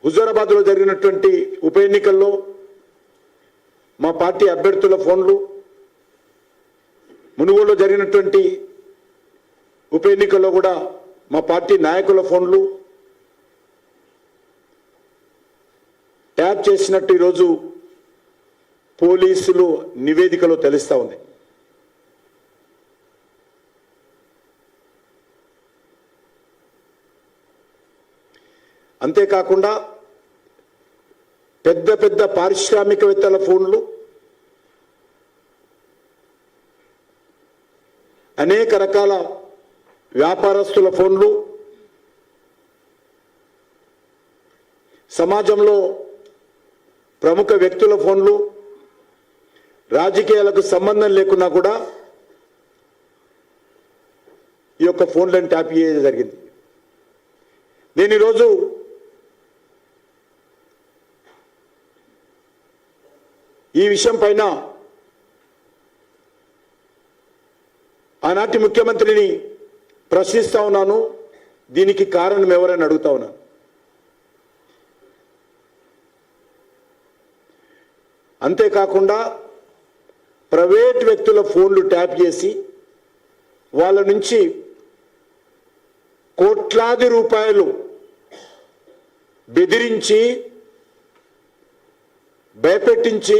హుజూరాబాద్లో జరిగినటువంటి ఉప ఎన్నికల్లో మా పార్టీ అభ్యర్థుల ఫోన్లు, మునుగోడులో జరిగినటువంటి ఉప ఎన్నికల్లో కూడా మా పార్టీ నాయకుల ఫోన్లు ట్యాప్ చేసినట్టు ఈరోజు పోలీసులు నివేదికలో తెలుస్తూ ఉంది. అంతేకాకుండా పెద్ద పెద్ద పారిశ్రామికవేత్తల ఫోన్లు, అనేక రకాల వ్యాపారస్తుల ఫోన్లు, సమాజంలో ప్రముఖ వ్యక్తుల ఫోన్లు, రాజకీయాలకు సంబంధం లేకున్నా కూడా ఈ యొక్క ఫోన్లను ట్యాప్ చేయడం జరిగింది. నేను ఈరోజు ఈ విషయం పైన ఆనాటి ముఖ్యమంత్రిని ప్రశ్నిస్తా ఉన్నాను. దీనికి కారణం ఎవరని అడుగుతా ఉన్నాను. అంతేకాకుండా ప్రైవేట్ వ్యక్తుల ఫోన్లు ట్యాప్ చేసి వాళ్ళ నుంచి కోట్లాది రూపాయలు బెదిరించి, భయపెట్టించి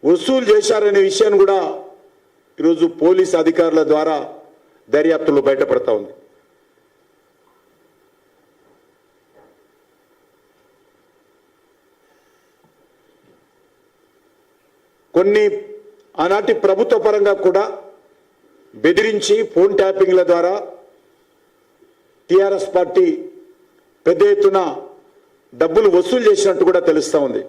వసూలు చేశారనే విషయాన్ని కూడా ఈరోజు పోలీస్ అధికారుల ద్వారా దర్యాప్తులో బయటపడతా ఉంది. కొన్ని ఆనాటి ప్రభుత్వ పరంగా కూడా బెదిరించి ఫోన్ ట్యాపింగ్ల ద్వారా టీఆర్ఎస్ పార్టీ పెద్ద ఎత్తున డబ్బులు వసూలు చేసినట్టు కూడా తెలుస్తూ ఉంది.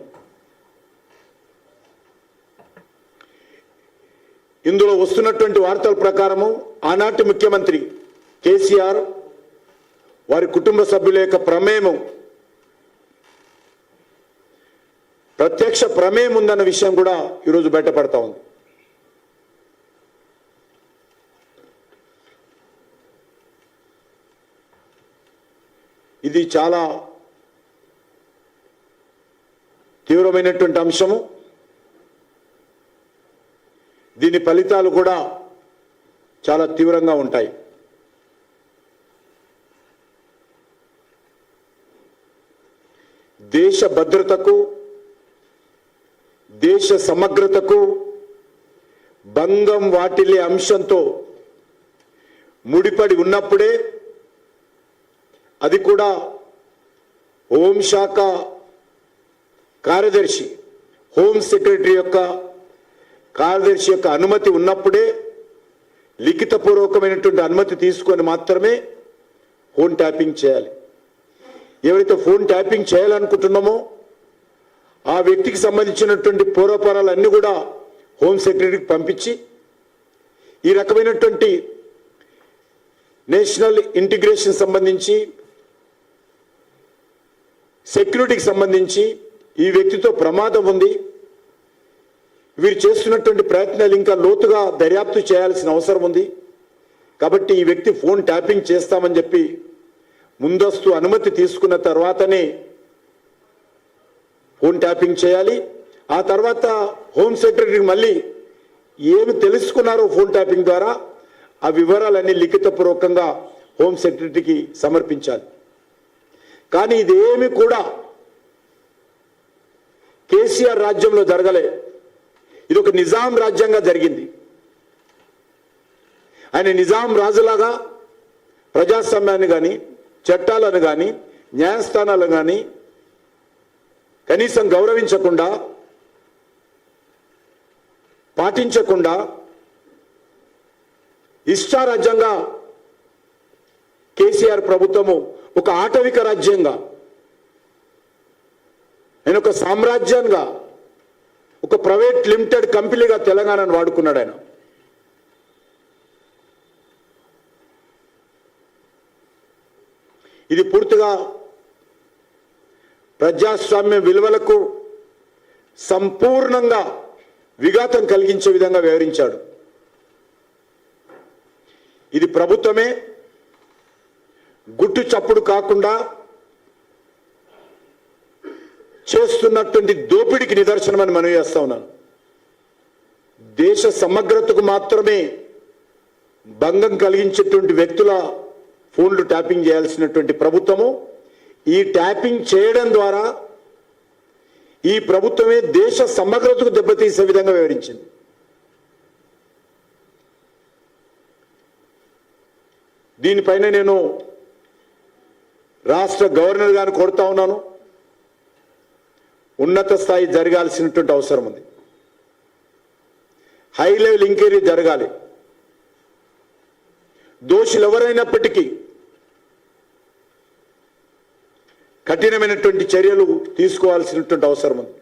ఇందులో వస్తున్నటువంటి వార్తల ప్రకారము ఆనాటి ముఖ్యమంత్రి కేసీఆర్, వారి కుటుంబ సభ్యుల యొక్క ప్రమేయం, ప్రత్యక్ష ప్రమేయం ఉందన్న విషయం కూడా ఈరోజు బయటపడతా ఉంది. ఇది చాలా తీవ్రమైనటువంటి అంశము. దీని ఫలితాలు కూడా చాలా తీవ్రంగా ఉంటాయి. దేశ భద్రతకు, దేశ సమగ్రతకు భంగం వాటిల్లే అంశంతో ముడిపడి ఉన్నప్పుడే, అది కూడా హోంశాఖ కార్యదర్శి, హోం సెక్రటరీ యొక్క కార్యదర్శి యొక్క అనుమతి ఉన్నప్పుడే, లిఖితపూర్వకమైనటువంటి అనుమతి తీసుకొని మాత్రమే ఫోన్ ట్యాపింగ్ చేయాలి. ఎవరైతే ఫోన్ ట్యాపింగ్ చేయాలనుకుంటున్నామో ఆ వ్యక్తికి సంబంధించినటువంటి పూర్వపరాలన్నీ కూడా హోం సెక్రటరీకి పంపించి, ఈ రకమైనటువంటి నేషనల్ ఇంటిగ్రేషన్ సంబంధించి, సెక్యూరిటీకి సంబంధించి ఈ వ్యక్తితో ప్రమాదం ఉంది, వీరు చేస్తున్నటువంటి ప్రయత్నాలు ఇంకా లోతుగా దర్యాప్తు చేయాల్సిన అవసరం ఉంది, కాబట్టి ఈ వ్యక్తి ఫోన్ ట్యాపింగ్ చేస్తామని చెప్పి ముందస్తు అనుమతి తీసుకున్న తర్వాతనే ఫోన్ ట్యాపింగ్ చేయాలి. ఆ తర్వాత హోమ్ సెక్రటరీకి మళ్ళీ ఏమి తెలుసుకున్నారో ఫోన్ ట్యాపింగ్ ద్వారా ఆ వివరాలన్నీ లిఖితపూర్వకంగా హోమ్ సెక్రటరీకి సమర్పించాలి. కానీ ఇదేమి కూడా కేసీఆర్ రాజ్యంలో జరగలే. ఇది ఒక నిజాం రాజ్యంగా జరిగింది. ఆయన నిజాం రాజులాగా ప్రజాస్వామ్యాన్ని కానీ, చట్టాలను కానీ, న్యాయస్థానాలను కానీ కనీసం గౌరవించకుండా, పాటించకుండా ఇష్టారాజ్యంగా కేసీఆర్ ప్రభుత్వము ఒక ఆటవిక రాజ్యంగా, ఆయన ఒక సామ్రాజ్యంగా, ఒక ప్రైవేట్ లిమిటెడ్ కంపెనీగా తెలంగాణను వాడుకున్నాడు ఆయన. ఇది పూర్తిగా ప్రజాస్వామ్య విలువలకు సంపూర్ణంగా విఘాతం కలిగించే విధంగా వ్యవహరించాడు. ఇది ప్రభుత్వమే గుట్టు చప్పుడు కాకుండా చేస్తున్నటువంటి దోపిడీకి నిదర్శనమని మనవి చేస్తా ఉన్నాను. దేశ సమగ్రతకు మాత్రమే భంగం కలిగించేటువంటి వ్యక్తుల ఫోన్లు ట్యాపింగ్ చేయాల్సినటువంటి ప్రభుత్వము ఈ ట్యాపింగ్ చేయడం ద్వారా ఈ ప్రభుత్వమే దేశ సమగ్రతకు దెబ్బతీసే విధంగా వివరించింది. దీనిపైన నేను రాష్ట్ర గవర్నర్ గారిని కోరుతా ఉన్నాను. ఉన్నత స్థాయి జరగాల్సినటువంటి అవసరం ఉంది. హై లెవెల్ ఎంక్వైరీ జరగాలి. దోషులు ఎవరైనప్పటికీ కఠినమైనటువంటి చర్యలు తీసుకోవాల్సినటువంటి అవసరం ఉంది.